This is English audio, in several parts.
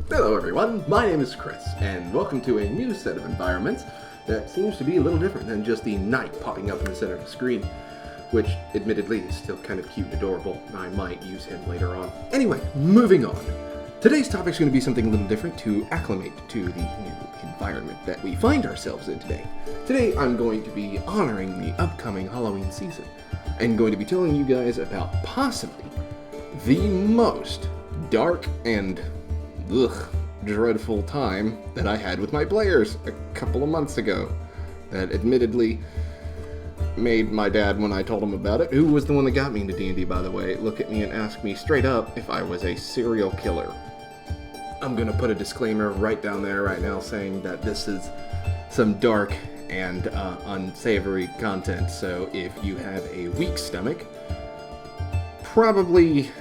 Hello everyone, my name is Chris, and welcome to a new set of environments that seems to be a little different than just the knight popping up in the center of the screen, which admittedly is still kind of cute and adorable. I might use him later on. Anyway, moving on. Today's topic is going to be something a little different to acclimate to the new environment that we find ourselves in today. Today I'm going to be honoring the upcoming Halloween season, and going to be telling you guys about possibly the most dark and dreadful time that I had with my players a couple of months ago. That admittedly made my dad, when I told him about it, who was the one that got me into D&D, by the way, look at me and ask me straight up if I was a serial killer. I'm gonna put a disclaimer right down there right now saying that this is some dark and unsavory content, so if you have a weak stomach, probably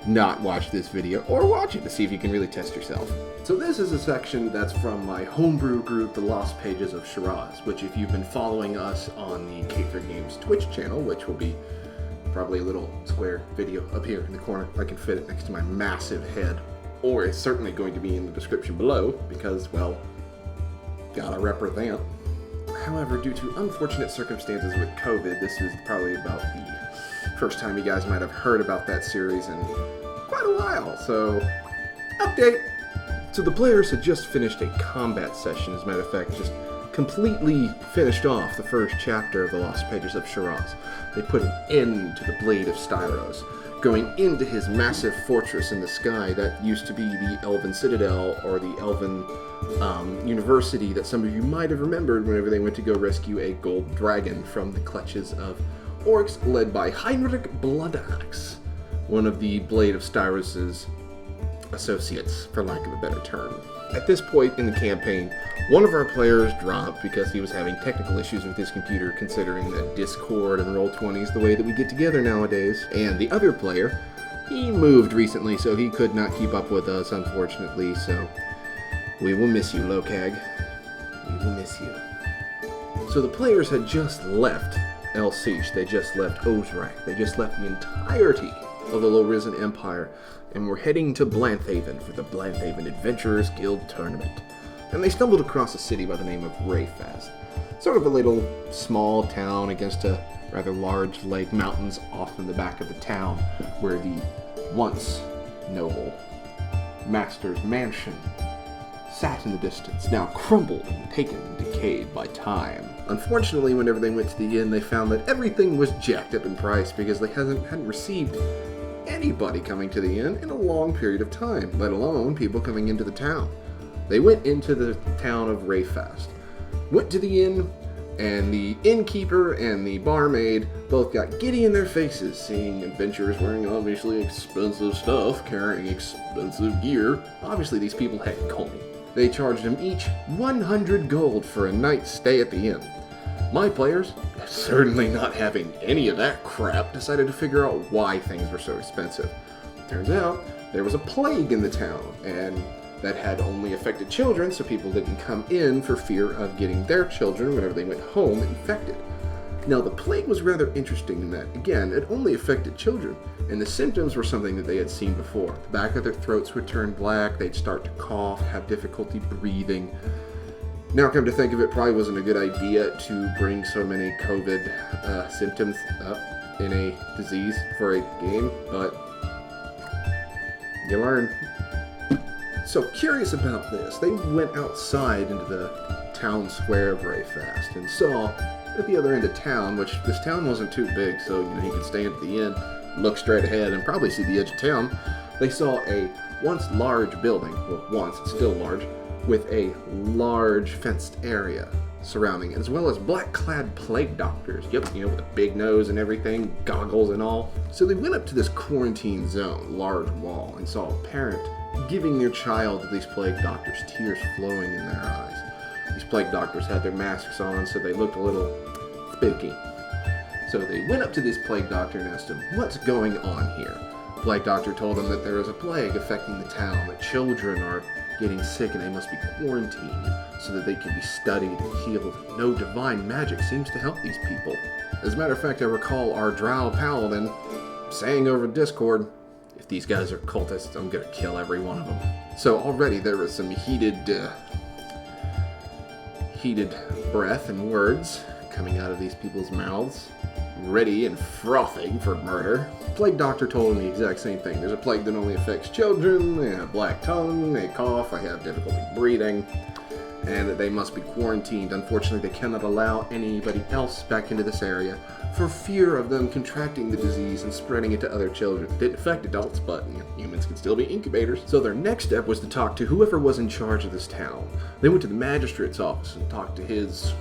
not watch this video, or watch it to see if you can really test yourself. So this is a section that's from my homebrew group, The Lost Pages of Shiraz, which if you've been following us on the K3 Games Twitch channel, which will be probably a little square video up here in the corner, if I can fit it next to my massive head, or it's certainly going to be in the description below, because, well, gotta represent. However, due to unfortunate circumstances with COVID, this is probably about the first time you guys might have heard about that series in quite a while, so update! So the players had just finished a combat session, as a matter of fact, just completely finished off the first chapter of The Lost Pages of Shiraz. They put an end to the Blade of Styros, going into his massive fortress in the sky that used to be the Elven Citadel, or the Elven University that some of you might have remembered whenever they went to go rescue a gold dragon from the clutches of orcs led by Heinrich Bloodaxe, one of the Blade of Styros' associates, for lack of a better term. At this point in the campaign, one of our players dropped because he was having technical issues with his computer, considering that Discord and Roll20 is the way that we get together nowadays, and the other player, he moved recently, so he could not keep up with us, unfortunately, so we will miss you, Locag. We will miss you. So the players had just left El Siege, they just left Ozrak, they just left the entirety of the Low-Risen Empire, and were heading to Blanthaven for the Blanthaven Adventurers Guild Tournament. And they stumbled across a city by the name of Rayfast, sort of a little small town against a rather large lake, mountains off in the back of the town, where the once noble master's mansion sat in the distance, now crumbled and taken and decayed by time. Unfortunately, whenever they went to the inn, they found that everything was jacked up in price because they hadn't received anybody coming to the inn in a long period of time, let alone people coming into the town. They went into the town of Rayfast, went to the inn, and the innkeeper and the barmaid both got giddy in their faces, seeing adventurers wearing obviously expensive stuff, carrying expensive gear. Obviously these people had coin. They charged them each 100 gold for a night's stay at the inn. My players, certainly not having any of that crap, decided to figure out why things were so expensive. Turns out, there was a plague in the town, and that had only affected children, so people didn't come in for fear of getting their children, whenever they went home, infected. Now, the plague was rather interesting in that, again, it only affected children, and the symptoms were something that they had seen before. The back of their throats would turn black, they'd start to cough, have difficulty breathing. Now, come to think of it, probably wasn't a good idea to bring so many COVID symptoms up in a disease for a game, but you learn. So, curious about this, they went outside into the town square of Rayfast and saw at the other end of town, which this town wasn't too big, so you could stand at the inn, look straight ahead, and probably see the edge of town. They saw a once large building, well, once, it's still large, with a large fenced area surrounding it, as well as black-clad plague doctors. Yep, with a big nose and everything, goggles and all. So they went up to this quarantine zone, large wall, and saw a parent giving their child to these plague doctors, tears flowing in their eyes. These plague doctors had their masks on, so they looked a little spooky. So they went up to this plague doctor and asked him, "What's going on here?" The plague doctor told them that there is a plague affecting the town, that children are getting sick and they must be quarantined so that they can be studied and healed. No divine magic seems to help these people. As a matter of fact, I recall our drow paladin saying over Discord, if If these guys are cultists, I'm gonna kill every one of them. So already there was some heated breath and words coming out of these people's mouths, ready and frothing for murder. Plague Doctor told him the exact same thing. There's a plague that only affects children, they have black tongue, they cough, they have difficulty breathing, and that they must be quarantined. Unfortunately, they cannot allow anybody else back into this area for fear of them contracting the disease and spreading it to other children. It didn't affect adults, but humans can still be incubators. So their next step was to talk to whoever was in charge of this town. They went to the magistrate's office and talked to his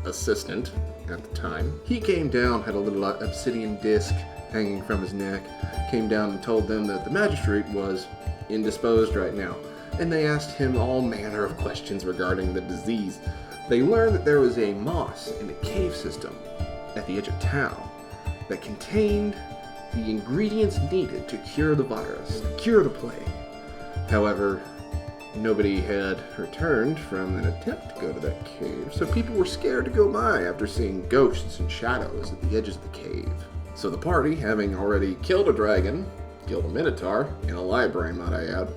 assistant at the time. He came down, had a little obsidian disc hanging from his neck, came down and told them that the magistrate was indisposed right now, and they asked him all manner of questions regarding the disease. They learned that there was a moss in a cave system at the edge of town that contained the ingredients needed to cure the virus, cure the plague. However, nobody had returned from an attempt to go to that cave, so people were scared to go by after seeing ghosts and shadows at the edges of the cave. So the party, having already killed a dragon, killed a minotaur, in a library might I add,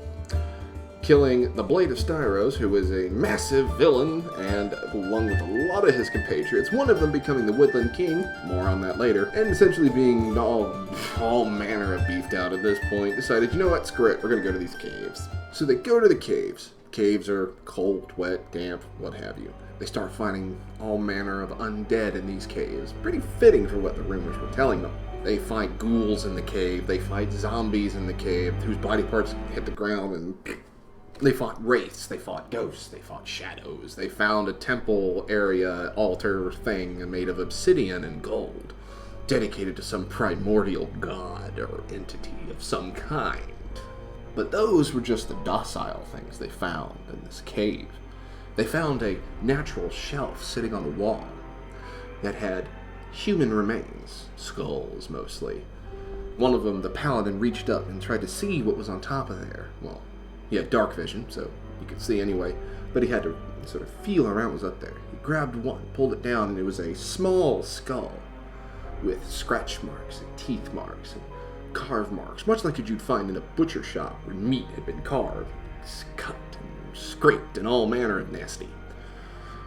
killing the Blade of Styros, who was a massive villain, and along with a lot of his compatriots, one of them becoming the Woodland King, more on that later, and essentially being all manner of beefed out at this point, decided, you know what, screw it, we're gonna go to these caves. So they go to the caves. Caves are cold, wet, damp, what have you. They start finding all manner of undead in these caves, pretty fitting for what the rumors were telling them. They fight ghouls in the cave, they fight zombies in the cave, whose body parts hit the ground, and they fought wraiths, they fought ghosts, they fought shadows. They found a temple area altar thing made of obsidian and gold, dedicated to some primordial god or entity of some kind. But those were just the docile things they found in this cave. They found a natural shelf sitting on the wall that had human remains, skulls mostly. One of them, the paladin, reached up and tried to see what was on top of there. Well, he had dark vision, so he could see anyway, but he had to sort of feel around what was up there. He grabbed one, pulled it down, and it was a small skull with scratch marks and teeth marks and carve marks, much like you'd find in a butcher shop where meat had been carved, cut and scraped, and all manner of nasty.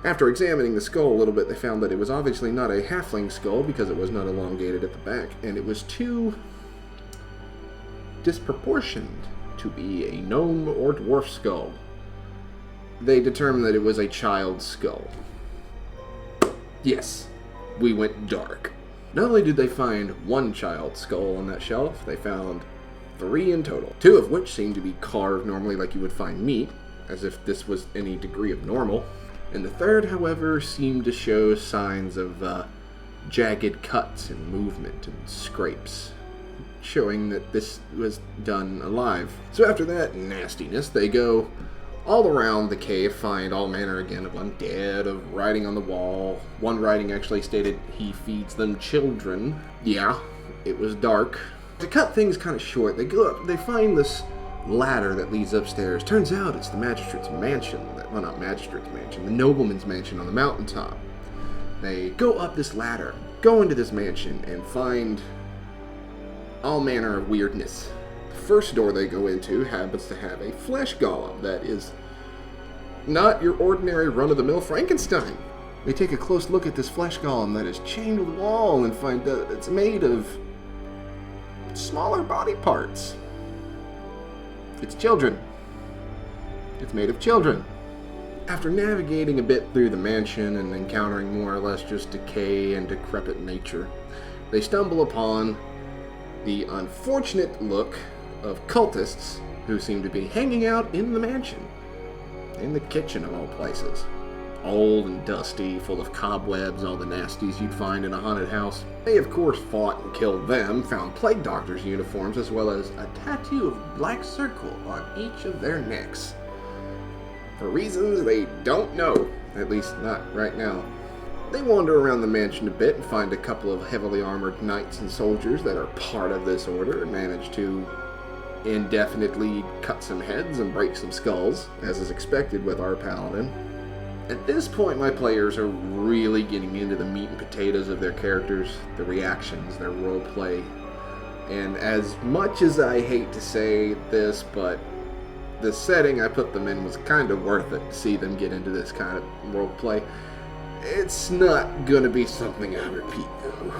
After examining the skull a little bit, they found that it was obviously not a halfling skull because it was not elongated at the back, and it was too disproportioned to be a gnome or dwarf skull. They determined that it was a child's skull. Yes, we went dark. Not only did they find one child's skull on that shelf, they found 3 in total, 2 of which seemed to be carved normally like you would find meat, as if this was any degree of normal. And the third, however, seemed to show signs of jagged cuts and movement and scrapes, showing that this was done alive. So after that nastiness, they go all around the cave, find all manner again of undead, of writing on the wall. One writing actually stated, he feeds them children. Yeah, it was dark. To cut things kind of short, they go up, they find this ladder that leads upstairs. Turns out it's the magistrate's mansion. Well, not magistrate's mansion, the nobleman's mansion on the mountaintop. They go up this ladder, go into this mansion, and find all manner of weirdness. The first door they go into happens to have a flesh golem that is not your ordinary run-of-the-mill Frankenstein. They take a close look at this flesh golem that is chained to the wall and find that it's made of smaller body parts. It's children. It's made of children. After navigating a bit through the mansion and encountering more or less just decay and decrepit nature, they stumble upon the unfortunate look of cultists who seem to be hanging out in the mansion, in the kitchen of all places. Old and dusty, full of cobwebs, all the nasties you'd find in a haunted house. They of course fought and killed them, found plague doctors' uniforms, as well as a tattoo of black circle on each of their necks. For reasons they don't know, at least not right now. They wander around the mansion a bit and find a couple of heavily armored knights and soldiers that are part of this order and manage to indefinitely cut some heads and break some skulls, as is expected with our paladin. At this point, my players are really getting into the meat and potatoes of their characters, the reactions, their role play. And as much as I hate to say this, but the setting I put them in was kind of worth it to see them get into this kind of roleplay. It's not gonna be something I repeat, though.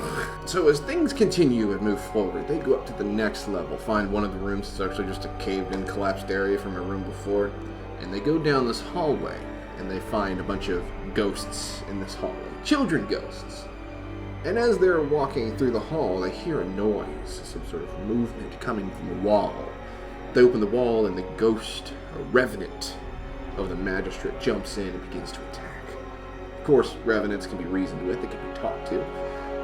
So as things continue and move forward, they go up to the next level, find one of the rooms that's actually just a caved-in, collapsed area from a room before, and they go down this hallway, and they find a bunch of ghosts in this hallway. Children ghosts. And as they're walking through the hall, they hear a noise, some sort of movement coming from the wall. They open the wall, and the ghost, a revenant of the magistrate, jumps in and begins to attack. Of course, revenants can be reasoned with, they can be talked to.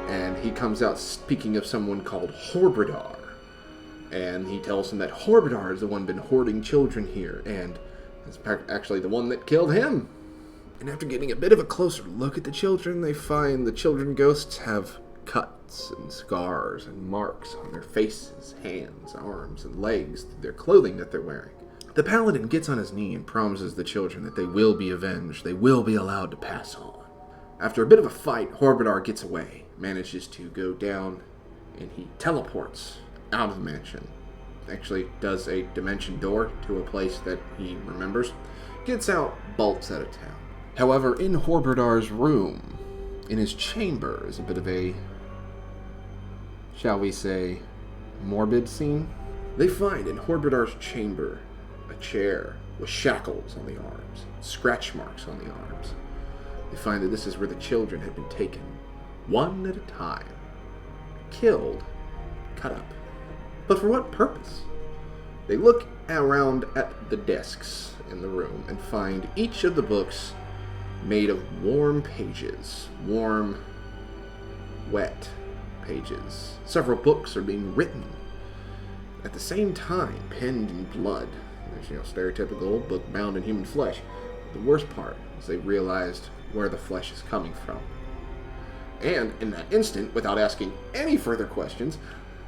And he comes out speaking of someone called Horbidar. And he tells them that Horbidar is the one been hoarding children here, and is actually the one that killed him. And after getting a bit of a closer look at the children, they find the children ghosts have cuts and scars and marks on their faces, hands, arms, and legs, their clothing that they're wearing. The paladin gets on his knee and promises the children that they will be avenged, they will be allowed to pass on. After a bit of a fight, Horbidar gets away, manages to go down, and he teleports out of the mansion. Actually does a dimension door to a place that he remembers, gets out, bolts out of town. However, in Horbidar's room, in his chamber, is a bit of a, shall we say, morbid scene. They find in Horbidar's chamber a chair with shackles on the arms, scratch marks on the arms. They find that this is where the children had been taken, one at a time, killed, cut up. But for what purpose? They look around at the desks in the room and find each of the books made of warm pages, warm, wet pages. Several books are being written at the same time, penned in blood. There's, stereotypical book bound in human flesh. The worst part is they realized where the flesh is coming from. And in that instant, without asking any further questions,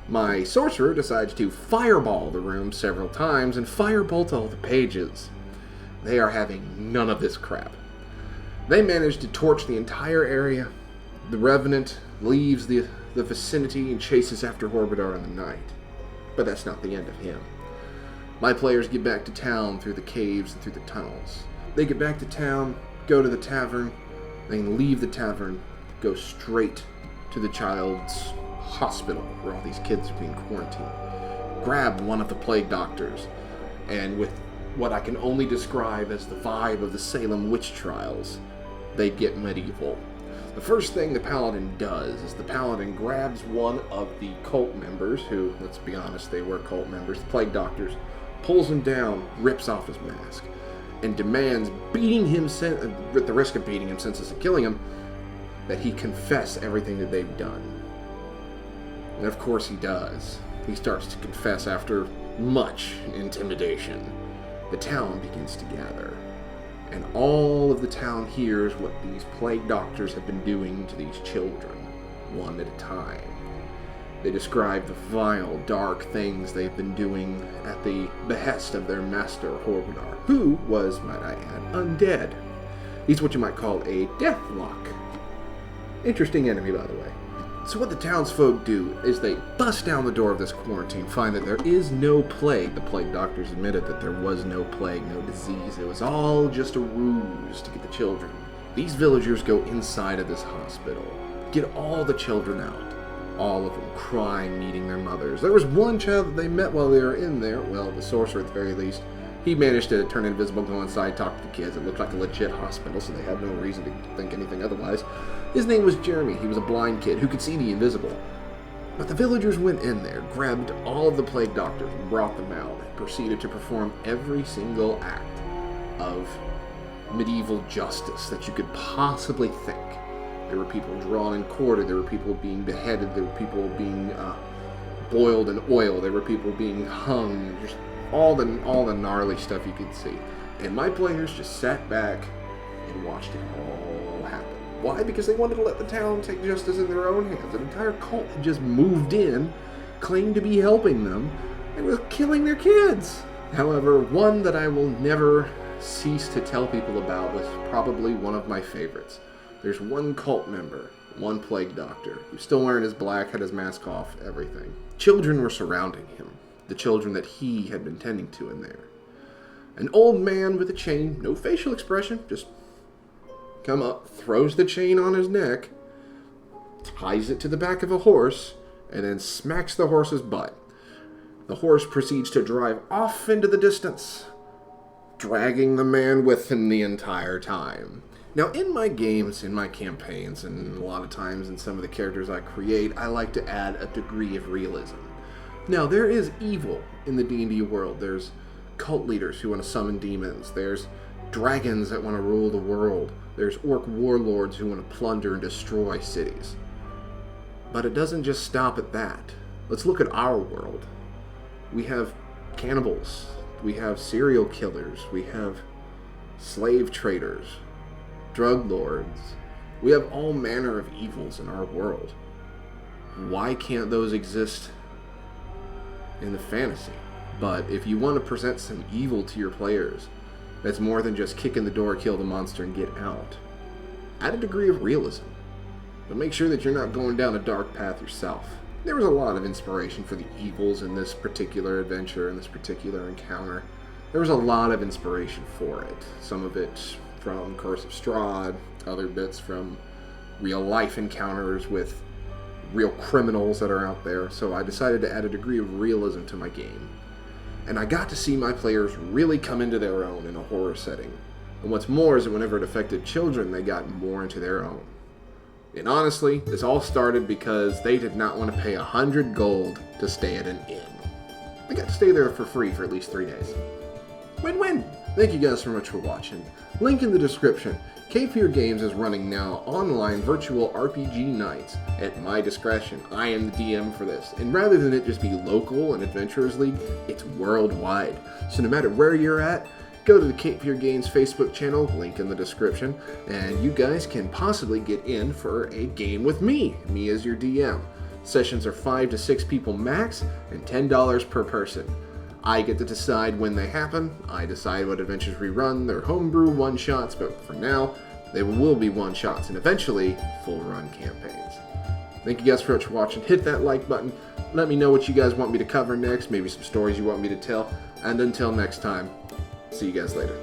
my sorcerer decides to fireball the room several times and firebolt all the pages. They are having none of this crap. They manage to torch the entire area. The Revenant leaves the vicinity and chases after Horbidar in the night. But that's not the end of him. My players get back to town through the caves and through the tunnels. They get back to town, go to the tavern, then leave the tavern, go straight to the child's hospital where all these kids are being quarantined. Grab one of the plague doctors, and with what I can only describe as the vibe of the Salem witch trials, they get medieval. The first thing the paladin does is the paladin grabs one of the cult members, who, let's be honest, they were cult members, the plague doctors, pulls him down, rips off his mask, and demands, beating him, at the risk of beating him senseless and killing him, that he confess everything that they've done. And of course he does. He starts to confess after much intimidation. The town begins to gather, and all of the town hears what these plague doctors have been doing to these children, one at a time. They describe the vile, dark things they've been doing at the behest of their master, Horbidar, who was, might I add, undead. He's what you might call a deathlock. Interesting enemy, by the way. So what the townsfolk do is they bust down the door of this quarantine, find that there is no plague. The plague doctors admitted that there was no plague, no disease. It was all just a ruse to get the children. These villagers go inside of this hospital, get all the children out, all of them crying, needing their mothers. There was one child that they met while they were in there, well, the sorcerer at the very least. He managed to turn invisible, go inside, talk to the kids. It looked like a legit hospital, so they had no reason to think anything otherwise. His name was Jeremy. He was a blind kid who could see the invisible. But the villagers went in there, grabbed all of the plague doctors, brought them out, and proceeded to perform every single act of medieval justice that you could possibly think. There were people drawn and quartered. There were people being beheaded. There were people being boiled in oil. There were people being hung. Just all the gnarly stuff you could see. And my players just sat back and watched it all happen. Why? Because they wanted to let the town take justice in their own hands. An entire cult had just moved in, claimed to be helping them, and was killing their kids. However, one that I will never cease to tell people about was probably one of my favorites. There's one cult member, one plague doctor, who's still wearing his black, had his mask off, everything. Children were surrounding him, the children that he had been tending to in there. An old man with a chain, no facial expression, just come up, throws the chain on his neck, ties it to the back of a horse, and then smacks the horse's butt. The horse proceeds to drive off into the distance, dragging the man with him the entire time. Now, in my games, in my campaigns, and a lot of times in some of the characters I create, I like to add a degree of realism. Now, there is evil in the D&D world. There's cult leaders who want to summon demons. There's dragons that want to rule the world. There's orc warlords who want to plunder and destroy cities. But it doesn't just stop at that. Let's look at our world. We have cannibals. We have serial killers. We have slave traders, drug lords. We have all manner of evils in our world. Why can't those exist in the fantasy? But if you want to present some evil to your players, that's more than just kick in the door, kill the monster, and get out. Add a degree of realism, but make sure that you're not going down a dark path yourself. There was a lot of inspiration for the evils in this particular adventure, in this particular encounter. There was a lot of inspiration for it. Some of it from Curse of Strahd, other bits from real life encounters with real criminals that are out there. So I decided to add a degree of realism to my game. And I got to see my players really come into their own in a horror setting. And what's more is that whenever it affected children, they got more into their own. And honestly, this all started because they did not want to pay 100 gold to stay at an inn. They got to stay there for free for at least 3 days. Win-win! Thank you guys so much for watching. Link in the description. Cape Fear Games is running now online virtual RPG nights at my discretion. I am the DM for this. And rather than it just be local and Adventurers League, it's worldwide. So no matter where you're at, go to the Cape Fear Games Facebook channel, link in the description, and you guys can possibly get in for a game with me as your DM. Sessions are 5 to 6 people max, and $10 per person. I get to decide when they happen. I decide what adventures we run. They're homebrew one-shots, but for now, they will be one-shots, and eventually, full-run campaigns. Thank you guys so much for watching. Hit that like button. Let me know what you guys want me to cover next, maybe some stories you want me to tell, and until next time, see you guys later.